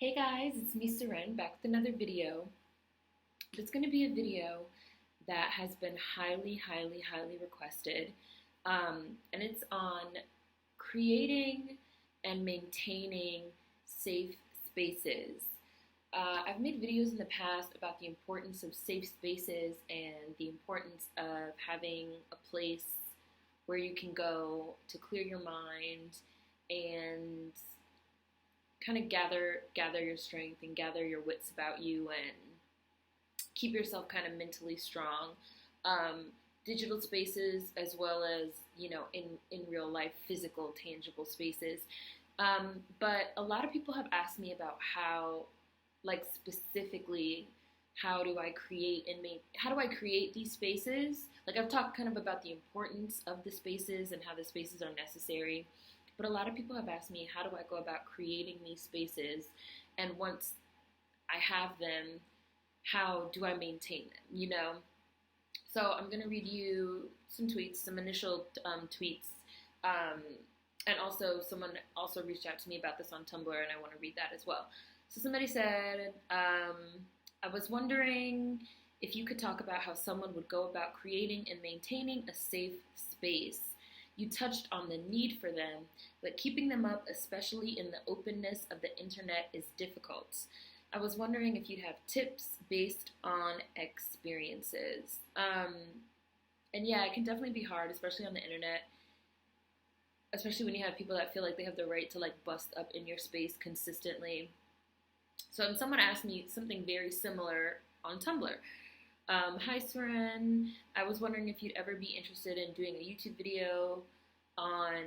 Hey guys, it's me Seren back with another video. It's going to be a video that has been highly requested, and it's on creating and maintaining safe spaces. I've made videos in the past about the importance of safe spaces and the importance of having a place where you can go to clear your mind and kind of gather your strength and gather your wits about you and keep yourself kind of mentally strong. Digital spaces as well as in real life physical tangible spaces. But a lot of people have asked me about how, like, specifically, how do I create these spaces. Like, I've talked kind of about the importance of the spaces and how the spaces are necessary, but a lot of people have asked me, how do I go about creating these spaces? And once I have them, how do I maintain them? So I'm going to read you some initial tweets. Um, and also, someone also reached out to me about this on Tumblr, and I want to read that as well. So somebody said, I was wondering if you could talk about how someone would go about creating and maintaining a safe space. You touched on the need for them, but keeping them up, especially in the openness of the internet, is difficult. I was wondering if you'd have tips based on experiences. And yeah, it can definitely be hard, especially on the internet, especially when you have people that feel like they have the right to like bust up in your space consistently. So someone asked me something very similar on Tumblr. Hi, Seren. I was wondering if you'd ever be interested in doing a YouTube video on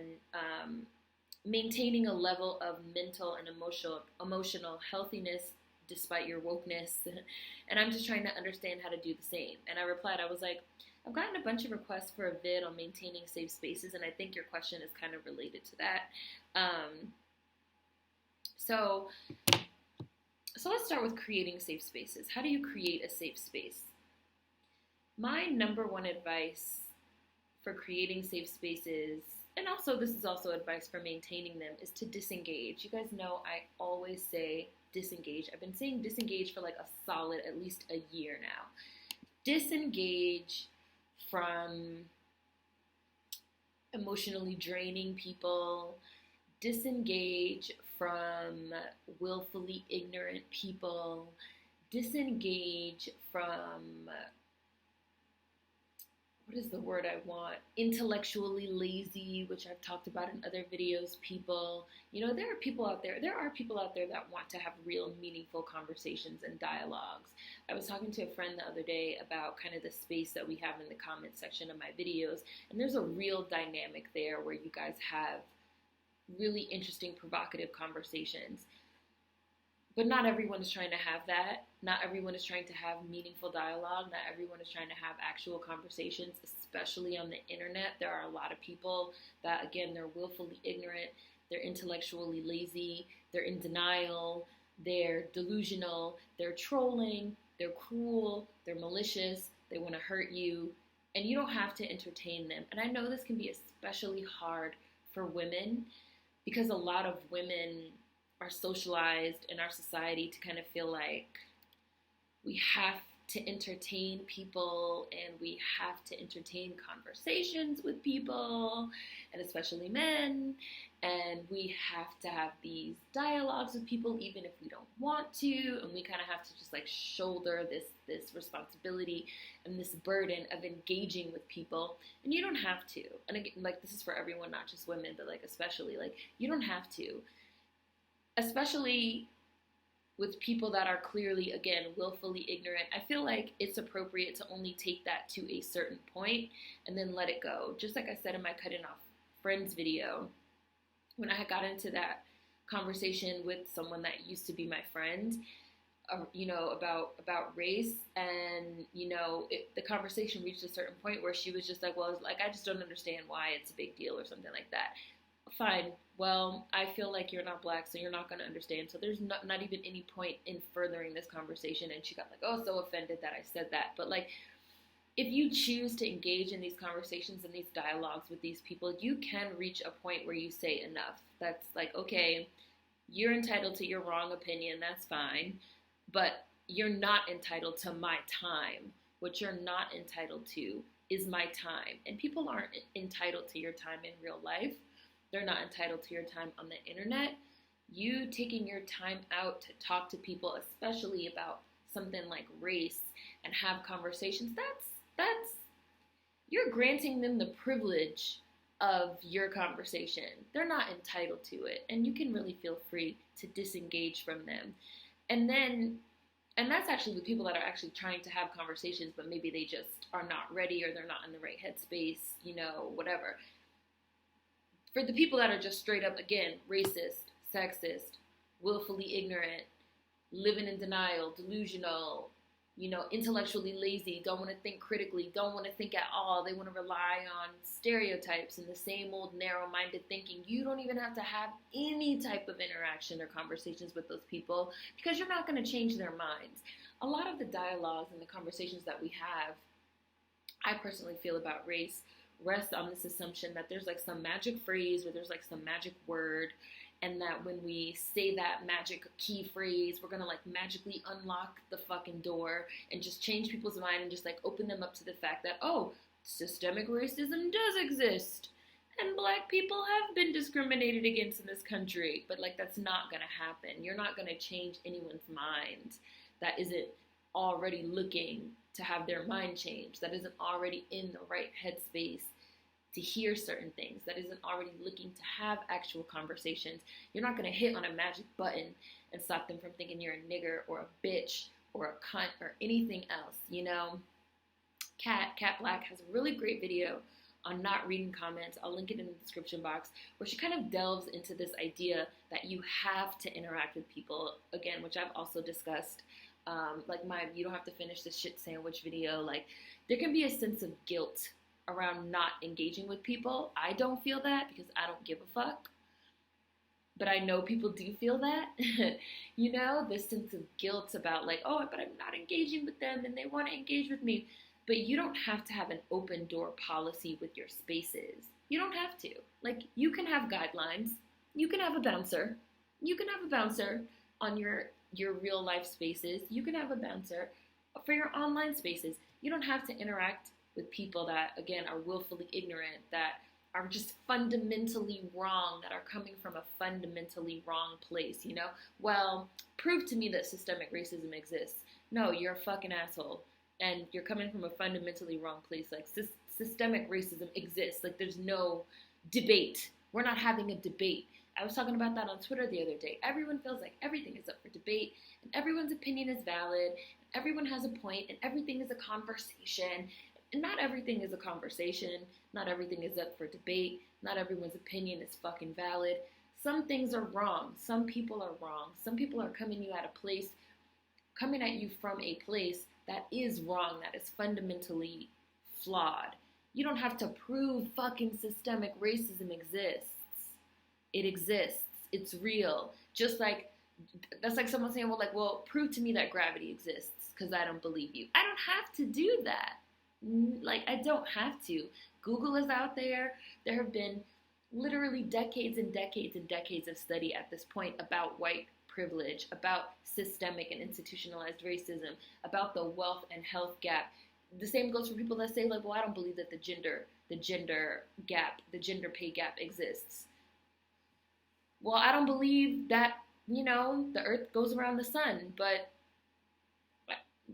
maintaining a level of mental and emotional healthiness despite your wokeness. And I'm just trying to understand how to do the same. And I replied, I was like, I've gotten a bunch of requests for a vid on maintaining safe spaces, and I think your question is kind of related to that. So let's start with creating safe spaces. How do you create a safe space? My number one advice for creating safe spaces, and also this is also advice for maintaining them, is to disengage. You guys know I always say disengage. I've been saying disengage for like a solid at least a year now. Disengage from emotionally draining people. Disengage from willfully ignorant people. Disengage from, what is the word I want? Intellectually lazy, which I've talked about in other videos, people. There are people out there that want to have real meaningful conversations and dialogues. I was talking to a friend the other day about kind of the space that we have in the comment section of my videos, and there's a real dynamic there where you guys have really interesting, provocative conversations. But not everyone is trying to have that. Not everyone is trying to have meaningful dialogue. Not everyone is trying to have actual conversations, especially on the internet. There are a lot of people that, again, they're willfully ignorant, they're intellectually lazy, they're in denial, they're delusional, they're trolling, they're cruel, they're malicious, they want to hurt you, and you don't have to entertain them. And I know this can be especially hard for women, because a lot of women are socialized in our society to kind of feel like we have to entertain people and we have to entertain conversations with people, and especially men, and we have to have these dialogues with people even if we don't want to, and we kind of have to just like shoulder this responsibility and this burden of engaging with people, and you don't have to. And again, like, this is for everyone, not just women, but like especially, like, you don't have to, especially with people that are clearly, again, willfully ignorant. I feel like it's appropriate to only take that to a certain point and then let it go. Just like I said in my cutting off friends video, when I got into that conversation with someone that used to be my friend, about race, and the conversation reached a certain point where she was just like, well, like, I just don't understand why it's a big deal or something like that. Fine. Well, I feel like you're not black, so you're not going to understand. So there's not even any point in furthering this conversation. And she got like, oh, so offended that I said that. But like, if you choose to engage in these conversations and these dialogues with these people, you can reach a point where you say enough. That's like, okay, You're entitled to your wrong opinion, that's fine, but you're not entitled to my time. What you're not entitled to is my time. And people aren't entitled to your time in real life. They're not entitled to your time on the internet. You taking your time out to talk to people, especially about something like race, and have conversations, that's you're granting them the privilege of your conversation. They're not entitled to it, and you can really feel free to disengage from them. And that's actually the people that are actually trying to have conversations, but maybe they just are not ready, or they're not in the right headspace, whatever. For the people that are just straight up, again, racist, sexist, willfully ignorant, living in denial, delusional, intellectually lazy, don't want to think critically, don't want to think at all. They want to rely on stereotypes and the same old narrow-minded thinking. You don't even have to have any type of interaction or conversations with those people, because you're not going to change their minds. A lot of the dialogues and the conversations that we have, I personally feel, about race rest on this assumption that there's like some magic phrase, or there's like some magic word, and that when we say that magic key phrase, we're gonna like magically unlock the fucking door and just change people's mind, and just like open them up to the fact that, oh, systemic racism does exist, and black people have been discriminated against in this country. But like, that's not gonna happen. You're not gonna change anyone's mind that isn't already looking to have their mind changed, that isn't already in the right headspace to hear certain things, that isn't already looking to have actual conversations. You're not going to hit on a magic button and stop them from thinking you're a nigger or a bitch or a cunt or anything else, Cat Black has a really great video on not reading comments. I'll link it in the description box, where she kind of delves into this idea that you have to interact with people, again, which I've also discussed. Like my "you don't have to finish the shit sandwich" video. Like, there can be a sense of guilt around not engaging with people. I don't feel that, because I don't give a fuck. But I know people do feel that. This sense of guilt about like, oh, but I'm not engaging with them and they want to engage with me. But you don't have to have an open door policy with your spaces. You don't have to. Like, you can have guidelines. You can have a bouncer. You can have a bouncer on your real life spaces. You can have a bouncer for your online spaces. You don't have to interact with people that, again, are willfully ignorant, that are just fundamentally wrong, that are coming from a fundamentally wrong place, Well, prove to me that systemic racism exists. No, you're a fucking asshole, and you're coming from a fundamentally wrong place. Like, systemic racism exists. Like, there's no debate. We're not having a debate. I was talking about that on Twitter the other day. Everyone feels like everything is up for debate, and everyone's opinion is valid, and everyone has a point, and everything is a conversation. And not everything is a conversation. Not everything is up for debate. Not everyone's opinion is fucking valid. Some things are wrong. Some people are wrong. Some people are coming at you from a place that is wrong, that is fundamentally flawed. You don't have to prove fucking systemic racism exists. It exists. It's real. Just like, that's like someone saying, well, prove to me that gravity exists, because I don't believe you. I don't have to do that. Like, I don't have to. Google is out there. There have been literally decades and decades and decades of study at this point about white privilege, about systemic and institutionalized racism, about the wealth and health gap. The same goes for people that say, like, well, I don't believe that the gender pay gap exists. Well, I don't believe that, the earth goes around the sun, but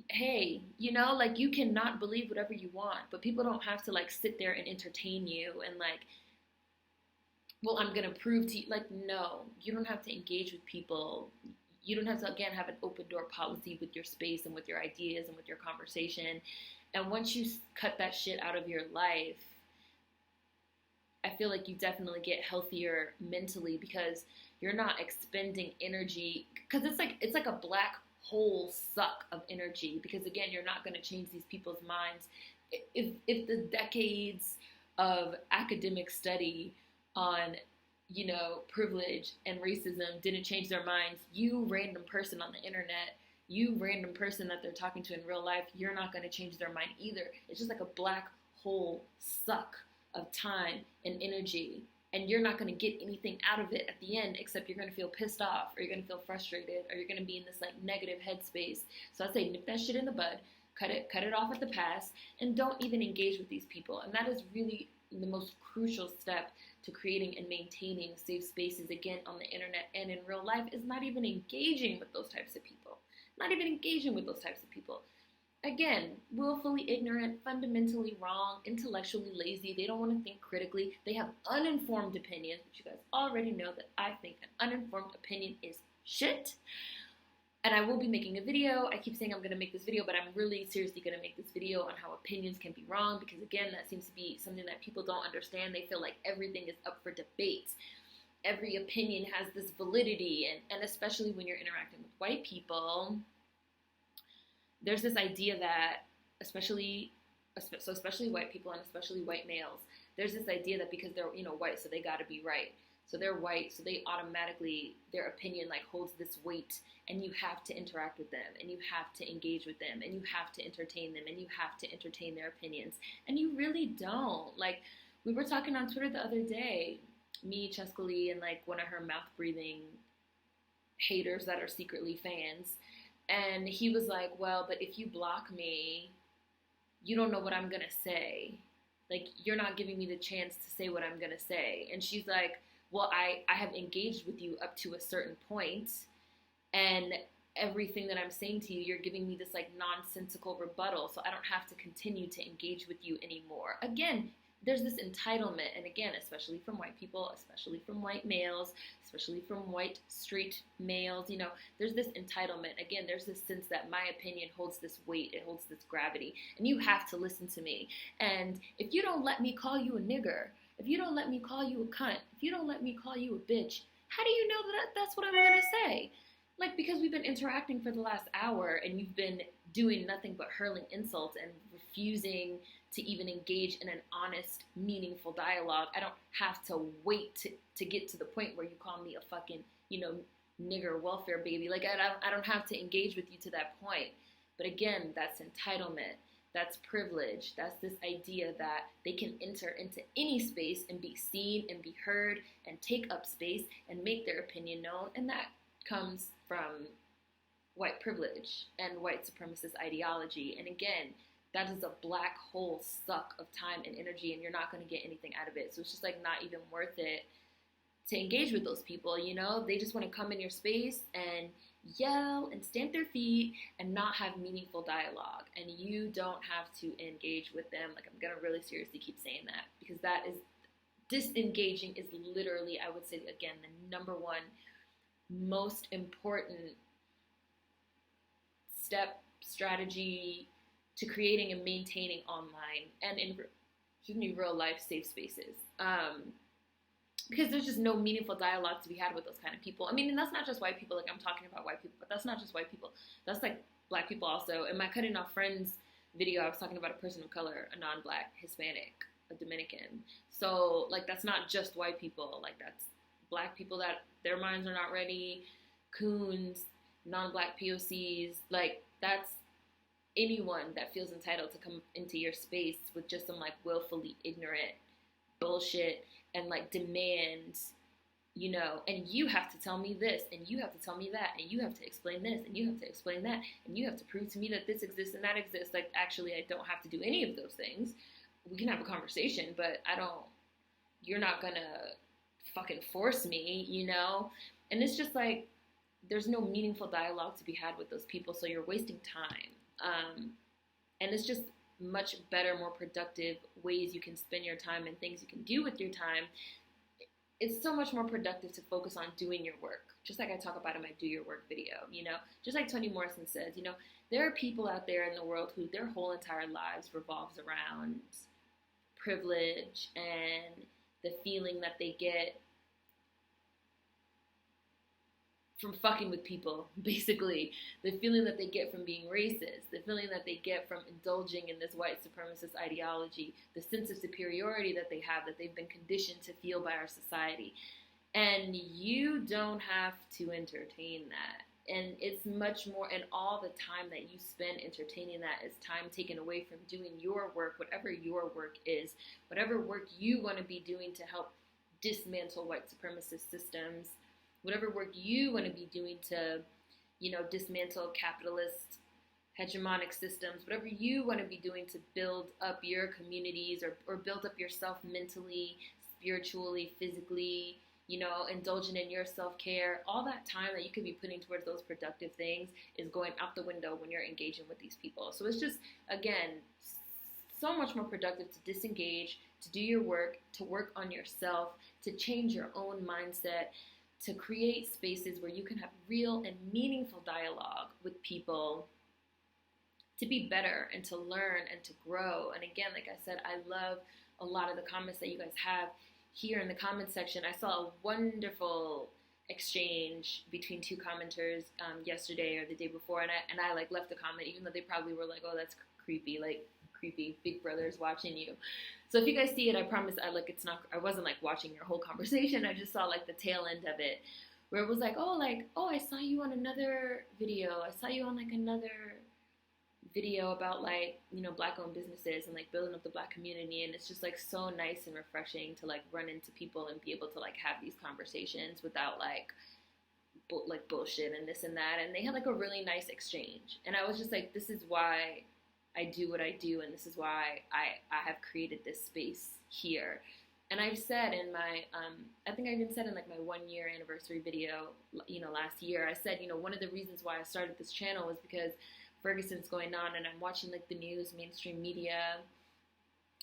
hey, like, you cannot believe whatever you want, but people don't have to like sit there and entertain you and like, well, I'm going to prove to you, like, no, you don't have to engage with people. You don't have to, again, have an open door policy with your space and with your ideas and with your conversation. And once you cut that shit out of your life, I feel like you definitely get healthier mentally, because you're not expending energy, because it's like a black whole suck of energy, because again, you're not going to change these people's minds. If the decades of academic study on privilege and racism didn't change their minds, you random person on the internet, you random person that they're talking to in real life, you're not going to change their mind either. It's just like a black hole suck of time and energy, and you're not going to get anything out of it at the end, except you're going to feel pissed off, or you're going to feel frustrated, or you're going to be in this like negative headspace. So I say nip that shit in the bud, cut it off at the pass, and don't even engage with these people. And that is really the most crucial step to creating and maintaining safe spaces, again, on the internet and in real life, is not even engaging with those types of people. Not even engaging with those types of people. Again, willfully ignorant, fundamentally wrong, intellectually lazy. They don't want to think critically. They have uninformed opinions, which you guys already know that I think an uninformed opinion is shit. And I will be making a video. I keep saying I'm going to make this video, but I'm really seriously going to make this video on how opinions can be wrong, because again, that seems to be something that people don't understand. They feel like everything is up for debate. Every opinion has this validity, and especially when you're interacting with white people, there's this idea that, especially white people and especially white males, there's this idea that because they're, white, so they got to be right. So they're white, so they automatically, their opinion like holds this weight, and you have to interact with them, and you have to engage with them, and you have to entertain them, and you have to entertain their opinions. And you really don't. Like, we were talking on Twitter the other day, me, Chescali, and like one of her mouth-breathing haters that are secretly fans. And he was like, well, but if you block me, you don't know what I'm going to say. Like, you're not giving me the chance to say what I'm going to say. And she's like, well, I have engaged with you up to a certain point, and everything that I'm saying to you, you're giving me this like nonsensical rebuttal, so I don't have to continue to engage with you anymore. Again, there's this entitlement, and again, especially from white people, especially from white males, especially from white straight males, there's this entitlement. Again, there's this sense that my opinion holds this weight, it holds this gravity, and you have to listen to me. And if you don't let me call you a nigger, if you don't let me call you a cunt, if you don't let me call you a bitch, how do you know that that's what I'm going to say? Like, because we've been interacting for the last hour, and you've been doing nothing but hurling insults and refusing to even engage in an honest, meaningful dialogue. I don't have to wait to get to the point where you call me a fucking, nigger welfare baby. Like, I don't have to engage with you to that point. But again, that's entitlement. That's privilege. That's this idea that they can enter into any space and be seen and be heard and take up space and make their opinion known. And that comes from white privilege and white supremacist ideology. And again, that is a black hole suck of time and energy, and you're not going to get anything out of it. So it's just like not even worth it to engage with those people. They just want to come in your space and yell and stamp their feet and not have meaningful dialogue, and you don't have to engage with them. Like, I'm gonna really seriously keep saying that, because that is, disengaging is literally, I would say again, the number one most important step, strategy to creating and maintaining online and in real life safe spaces. Because there's just no meaningful dialogue to be had with those kind of people. I mean, and that's not just white people. Like, I'm talking about white people, but that's not just white people. That's like black people also. In my Cutting Off Friends video, I was talking about a person of color, a non-black, Hispanic, a Dominican. So, like, that's not just white people. Like, that's black people that their minds are not ready, coons, non-black POCs. Like, that's anyone that feels entitled to come into your space with just some, like, willfully ignorant bullshit and like demands, and you have to tell me this, and you have to tell me that, and you have to explain this, and you have to explain that, and you have to prove to me that this exists and that exists. Like, actually, I don't have to do any of those things. We can have a conversation, but you're not gonna fucking force me, And it's just like, there's no meaningful dialogue to be had with those people, so you're wasting time. And it's just much better, more productive ways you can spend your time and things you can do with your time. It's so much more productive to focus on doing your work, just like I talk about in my Do Your Work video, just like Toni Morrison says, there are people out there in the world who their whole entire lives revolves around privilege and the feeling that they get from fucking with people, basically. The feeling that they get from being racist, the feeling that they get from indulging in this white supremacist ideology, the sense of superiority that they have, that they've been conditioned to feel by our society. And you don't have to entertain that. And it's much more, and all the time that you spend entertaining that is time taken away from doing your work, whatever your work is, whatever work you want to be doing to help dismantle white supremacist systems, whatever work you want to be doing to, dismantle capitalist hegemonic systems, whatever you want to be doing to build up your communities or build up yourself mentally, spiritually, physically, indulging in your self-care, all that time that you could be putting towards those productive things is going out the window when you're engaging with these people. So it's just, again, so much more productive to disengage, to do your work, to work on yourself, to change your own mindset, to create spaces where you can have real and meaningful dialogue with people, to be better and to learn and to grow. And again, like I said, I love a lot of the comments that you guys have here in the comment section. I saw a wonderful exchange between two commenters yesterday or the day before, and I like left a comment, even though they probably were like, oh, that's creepy, like creepy big brother's watching you. So if you guys see it, I promise I wasn't like watching your whole conversation. I just saw like the tail end of it, where it was like, oh, I saw you on another video. I saw you on like another video about like, Black-owned businesses and like building up the Black community, and it's just like so nice and refreshing to like run into people and be able to like have these conversations without like bullshit and this and that. And they had like a really nice exchange, and I was just like, this is why I do what I do, and this is why I have created this space here. And I've said in my, I think I even said in like my 1 year anniversary video, last year, I said, one of the reasons why I started this channel was because Ferguson's going on, and I'm watching like the news, mainstream media,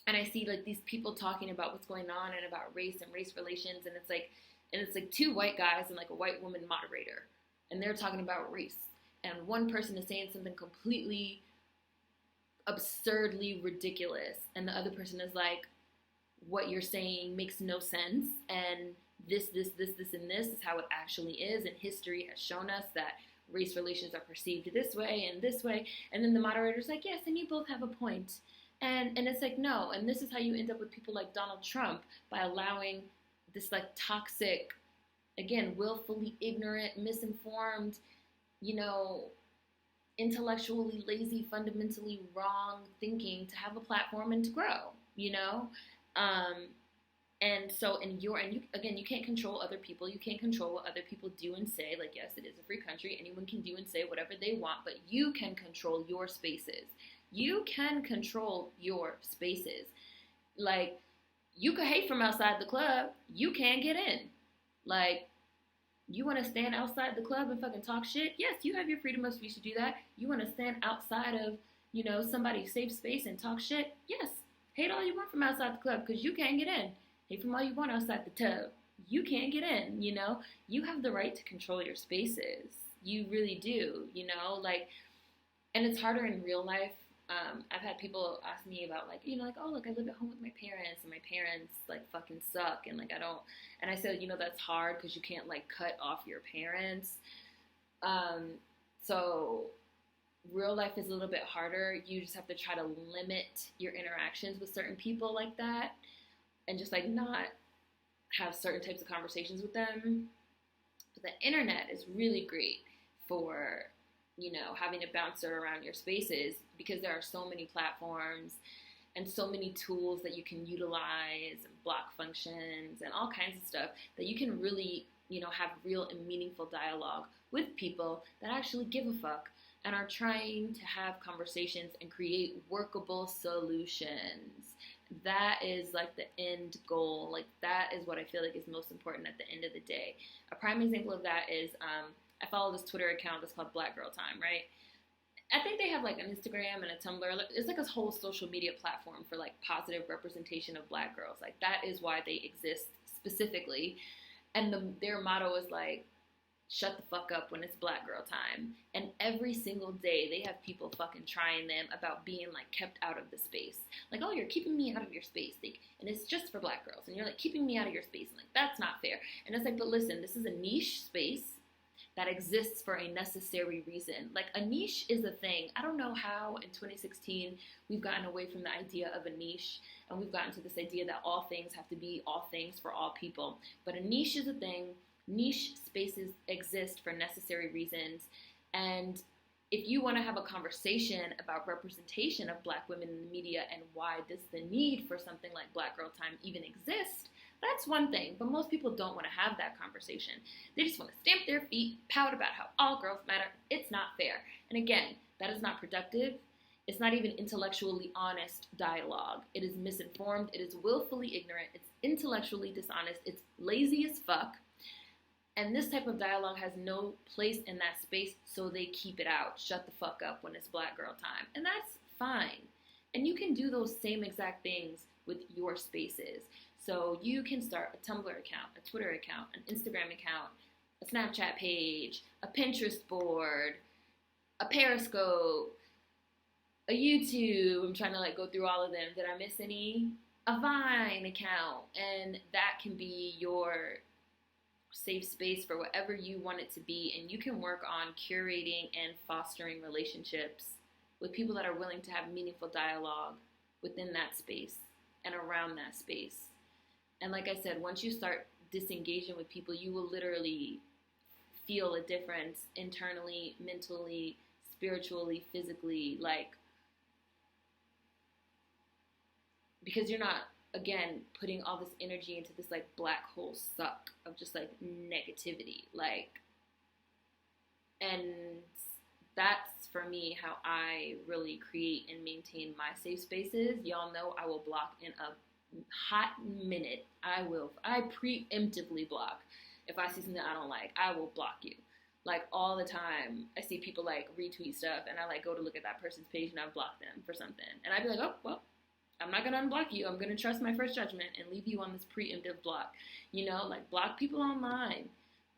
and I see like these people talking about what's going on and about race and race relations, and it's like two white guys and like a white woman moderator, and they're talking about race, and one person is saying something completely absurdly ridiculous, and the other person is like, what you're saying makes no sense, and this, and this is how it actually is, and history has shown us that race relations are perceived this way, and then the moderator's like, yes, and you both have a point. And it's like, no, and this is how you end up with people like Donald Trump, by allowing this like toxic, again, willfully ignorant, misinformed, intellectually lazy, fundamentally wrong thinking to have a platform and to grow, you can't control other people. You can't control what other people do and say. Like, yes, it is a free country. Anyone can do and say whatever they want, but you can control your spaces. You can control your spaces. Like, you could hate from outside the club. You can't get in. Like, you want to stand outside the club and fucking talk shit? Yes, you have your freedom of speech to do that. You want to stand outside of, somebody's safe space and talk shit? Yes. Hate all you want from outside the club, because you can't get in. Hate from all you want outside the tub. You can't get in, You have the right to control your spaces. You really do, and it's harder in real life. I've had people ask me about like, oh, look, I live at home with my parents, and my parents like fucking suck, and like and I said, that's hard because you can't like cut off your parents. So real life is a little bit harder. You just have to try to limit your interactions with certain people like that, and just like not have certain types of conversations with them. But the internet is really great for, having a bouncer around your spaces, because there are so many platforms and so many tools that you can utilize, and block functions and all kinds of stuff, that you can really, have real and meaningful dialogue with people that actually give a fuck and are trying to have conversations and create workable solutions. That is like the end goal. Like, that is what I feel like is most important at the end of the day. A prime example of that is, I follow this Twitter account that's called Black Girl Time, right? I think they have like an Instagram and a Tumblr. It's like a whole social media platform for like positive representation of Black girls. Like, that is why they exist specifically. And their motto is like, shut the fuck up when it's Black Girl Time. And every single day they have people fucking trying them about being like kept out of the space. Like, oh, you're keeping me out of your space. Like, and it's just for Black girls. And you're like keeping me out of your space. And like, that's not fair. And it's like, but listen, this is a niche space that exists for a necessary reason. Like, a niche is a thing. I don't know how in 2016 we've gotten away from the idea of a niche, and we've gotten to this idea that all things have to be all things for all people. But a niche is a thing. Niche spaces exist for necessary reasons. And if you want to have a conversation about representation of Black women in the media and why does the need for something like Black Girl Time even exist, That's one thing, but most people don't want to have that conversation. They just want to stamp their feet, pout about how all girls matter. It's not fair. And again, that is not productive. It's not even intellectually honest dialogue. It is misinformed. It is willfully ignorant. It's intellectually dishonest. It's lazy as fuck. And this type of dialogue has no place in that space, so they keep it out. Shut the fuck up when it's black girl time. And that's fine. And you can do those same exact things with your spaces. So you can start a Tumblr account, a Twitter account, an Instagram account, a Snapchat page, a Pinterest board, a Periscope, a YouTube. I'm trying to like go through all of them. Did I miss any? A Vine account. And that can be your safe space for whatever you want it to be. And you can work on curating and fostering relationships with people that are willing to have meaningful dialogue within that space and around that space. And like I said, once you start disengaging with people, you will literally feel a difference internally, mentally, spiritually, physically, like, because you're not, again, putting all this energy into this like black hole suck of just like negativity, like, and that's for me how I really create and maintain my safe spaces. Y'all know I will block in a hot minute. I preemptively block. If I see something I don't like, I will block you. Like all the time, I see people like retweet stuff and I like go to look at that person's page and I block them for something. And I'd be like, oh, well, I'm not going to unblock you. I'm going to trust my first judgment and leave you on this preemptive block. You know, like block people online.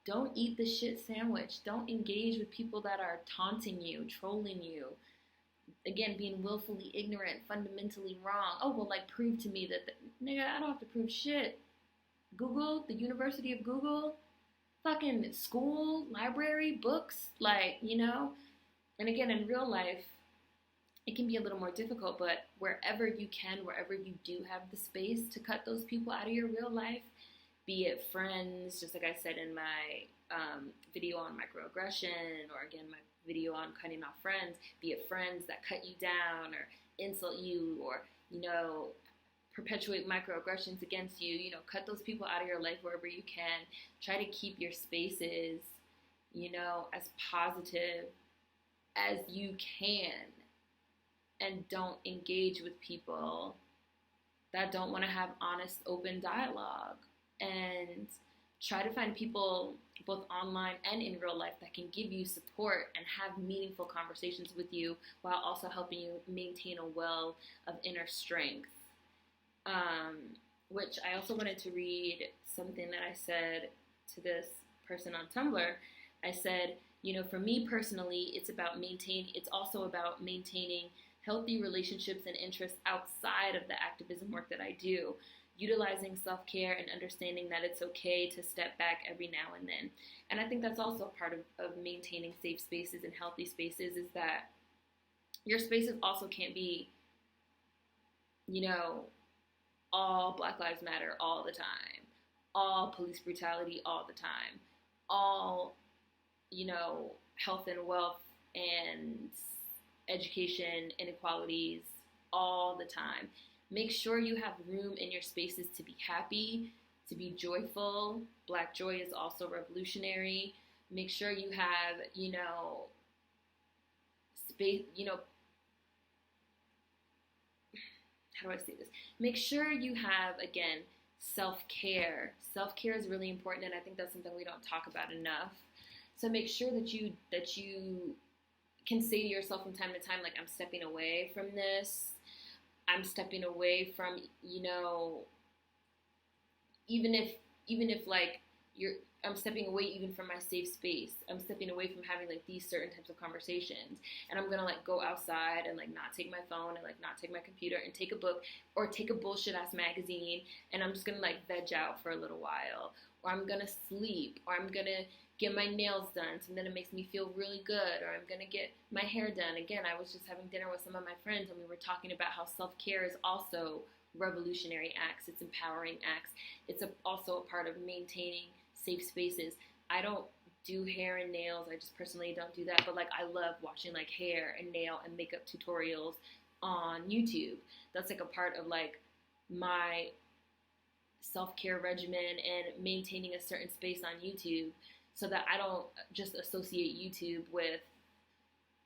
Don't eat the shit sandwich. Don't engage with people that are taunting you, trolling you. Again, being willfully ignorant, fundamentally wrong. Oh, well, like, prove to me that, nigga, I don't have to prove shit. Google, the University of Google, fucking school, library, books, like, you know? And again, in real life, it can be a little more difficult, but wherever you can, wherever you do have the space to cut those people out of your real life, be it friends, just like I said in my video on microaggression, or again, my video on cutting off friends, be it friends that cut you down or insult you or, you know, perpetuate microaggressions against you, you know, cut those people out of your life wherever you can. Try to keep your spaces, you know, as positive as you can, and don't engage with people that don't want to have honest, open dialogue. And try to find people both online and in real life that can give you support and have meaningful conversations with you while also helping you maintain a well of inner strength. Which I also wanted to read something that I said to this person on Tumblr. I said, you know, for me personally, it's also about maintaining healthy relationships and interests outside of the activism work that I do, utilizing self-care and understanding that it's okay to step back every now and then. And I think that's also part of maintaining safe spaces and healthy spaces, is that your spaces also can't be, you know, all Black Lives Matter all the time, all police brutality all the time, all, you know, health and wealth and education inequalities all the time. Make sure you have room in your spaces to be happy, to be joyful. Black joy is also revolutionary. Make sure you have, you know, space, you know, how do I say this? Make sure you have, again, self-care. Self-care is really important, and I think that's something we don't talk about enough. So make sure that you can say to yourself from time to time, like, I'm stepping away from this. I'm stepping away from, you know, even if like I'm stepping away even from my safe space. I'm stepping away from having like these certain types of conversations, and I'm gonna like go outside and like not take my phone and like not take my computer and take a book or take a bullshit ass magazine, and I'm just gonna like veg out for a little while, or I'm gonna sleep, or I'm gonna get my nails done, so then it makes me feel really good, or I'm gonna get my hair done. Again, I was just having dinner with some of my friends, and we were talking about how self-care is also revolutionary acts. It's empowering acts. It's also a part of maintaining safe spaces. I don't do hair and nails. I just personally don't do that, but like I love watching like hair and nail and makeup tutorials on YouTube. That's like a part of like my self-care regimen and maintaining a certain space on YouTube so that I don't just associate YouTube with,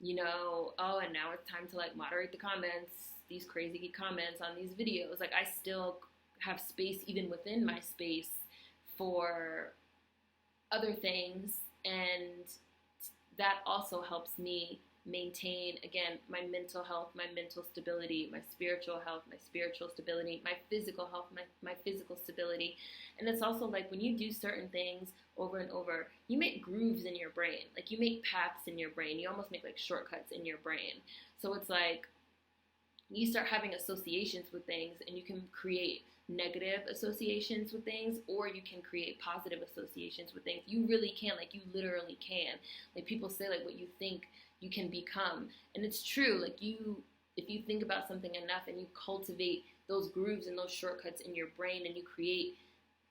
oh, and now it's time to like moderate the comments, these crazy comments on these videos. Like I still have space even within my space for other things, and that also helps me maintain, again, my mental health, my mental stability, my spiritual health, my spiritual stability, my physical health, my physical stability. And it's also like when you do certain things over and over, you make grooves in your brain. Like you make paths in your brain. You almost make like shortcuts in your brain. So it's like you start having associations with things, and you can create negative associations with things, or you can create positive associations with things. You really can, like you literally can. Like people say like what you think you can become, and it's true. Like if you think about something enough and you cultivate those grooves and those shortcuts in your brain, and you create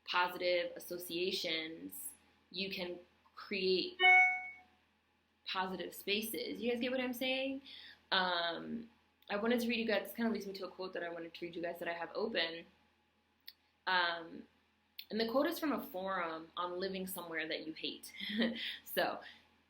positive associations, you can create positive spaces. You guys get what I'm saying? I wanted to read you guys, this kind of leads me to a quote that I wanted to read you guys that I have open. And the quote is from a forum on living somewhere that you hate. So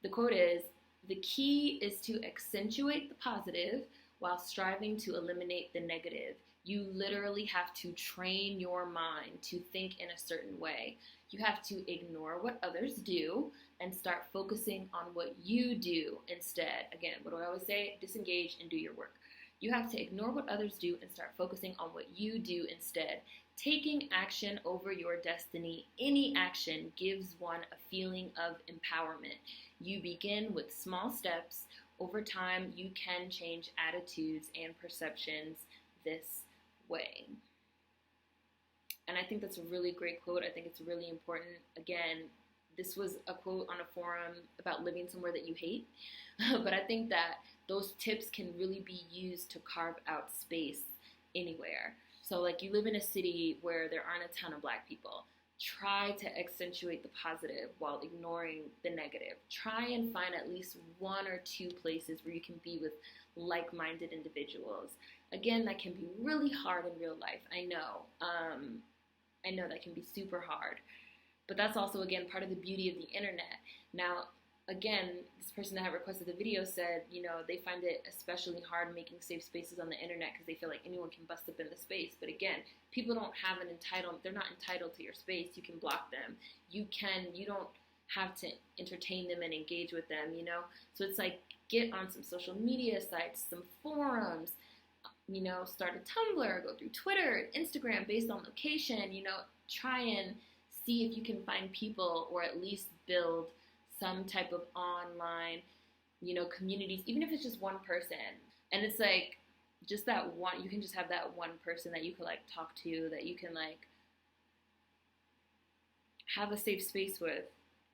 the quote is, "The key is to accentuate the positive while striving to eliminate the negative. You literally have to train your mind to think in a certain way. You have to ignore what others do and start focusing on what you do instead." Again, what do I always say? Disengage and do your work. You have to ignore what others do and start focusing on what you do instead. Taking action over your destiny, any action, gives one a feeling of empowerment. You begin with small steps. Over time, you can change attitudes and perceptions this way. And I think that's a really great quote. I think it's really important. Again, this was a quote on a forum about living somewhere that you hate. But I think that those tips can really be used to carve out space anywhere. So like you live in a city where there aren't a ton of Black people. Try to accentuate the positive while ignoring the negative. Try and find at least one or two places where you can be with like-minded individuals. Again, that can be really hard in real life. I know that can be super hard. But that's also, again, part of the beauty of the internet. Now, again, this person that had requested the video said, they find it especially hard making safe spaces on the internet because they feel like anyone can bust up in the space. But again, people don't have an entitlement. They're not entitled to your space. You can block them. You don't have to entertain them and engage with them, So it's like, get on some social media sites, some forums, start a Tumblr, go through Twitter, Instagram based on location, try and see if you can find people, or at least build some type of online, communities, even if it's just one person. And it's like, just that one, you can just have that one person that you could like talk to, that you can like have a safe space with.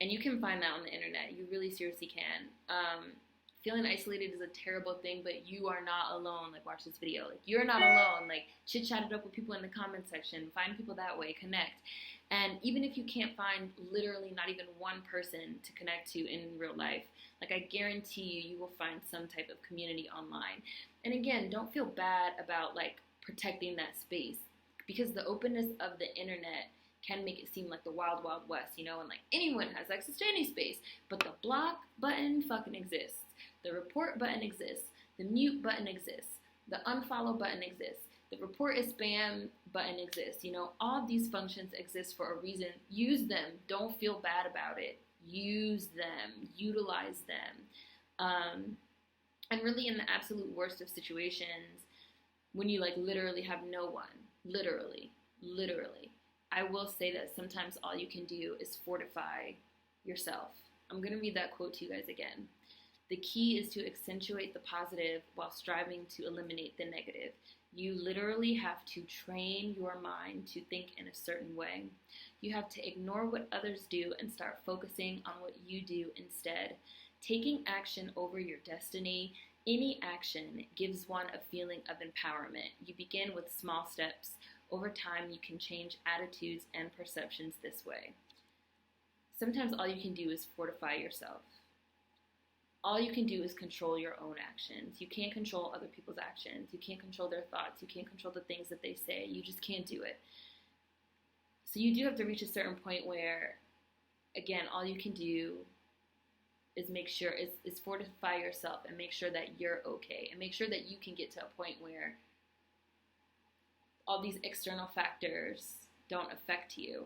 And you can find that on the internet. You really seriously can. Feeling isolated is a terrible thing, but you are not alone. Like, watch this video. Like, you're not alone. Like, chit-chat it up with people in the comment section. Find people that way. Connect. And even if you can't find literally not even one person to connect to in real life, like, I guarantee you will find some type of community online. And again, don't feel bad about, like, protecting that space, because the openness of the internet can make it seem like the wild, wild west, and like anyone has access to any space. But the block button fucking exists. The report button exists. The mute button exists. The unfollow button exists. The report is spam button exists. All these functions exist for a reason. Use them. Don't feel bad about it. Use them. Utilize them. And really, in the absolute worst of situations, when you like literally have no one, literally, I will say that sometimes all you can do is fortify yourself. I'm going to read that quote to you guys again. The key is to accentuate the positive while striving to eliminate the negative. You literally have to train your mind to think in a certain way. You have to ignore what others do and start focusing on what you do instead. Taking action over your destiny, any action, gives one a feeling of empowerment. You begin with small steps. Over time, you can change attitudes and perceptions this way. Sometimes all you can do is fortify yourself. All you can do is control your own actions. You can't control other people's actions. You can't control their thoughts. You can't control the things that they say. You just can't do it. So you do have to reach a certain point where, again, all you can do is make sure is fortify yourself and make sure that you're okay, and make sure that you can get to a point where all these external factors don't affect you.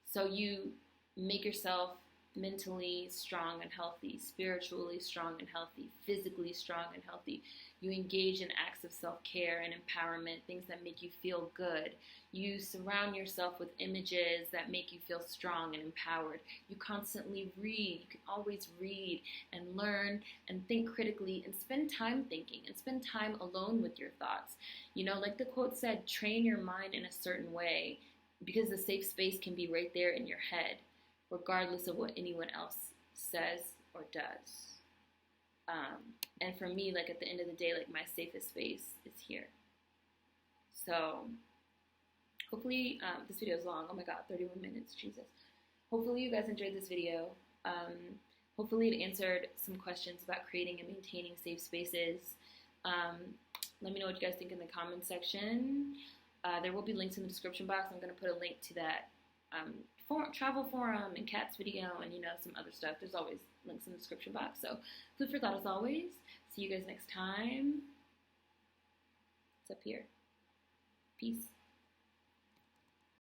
So you make yourself mentally strong and healthy, spiritually strong and healthy, physically strong and healthy. You engage in acts of self-care and empowerment, things that make you feel good. You surround yourself with images that make you feel strong and empowered. You constantly read. You can always read and learn and think critically and spend time thinking and spend time alone with your thoughts. You know, like the quote said, train your mind in a certain way, because the safe space can be right there in your head, regardless of what anyone else says or does. And for me, like at the end of the day, like my safest space is here. So hopefully, this video is long. Oh my God, 31 minutes, Jesus. Hopefully you guys enjoyed this video. Hopefully it answered some questions about creating and maintaining safe spaces. Let me know what you guys think in the comment section. There will be links in the description box. I'm going to put a link to that travel forum and Kat's video and, you know, some other stuff. There's always links in the description box. So food for thought as always. See you guys next time. It's up here. Peace.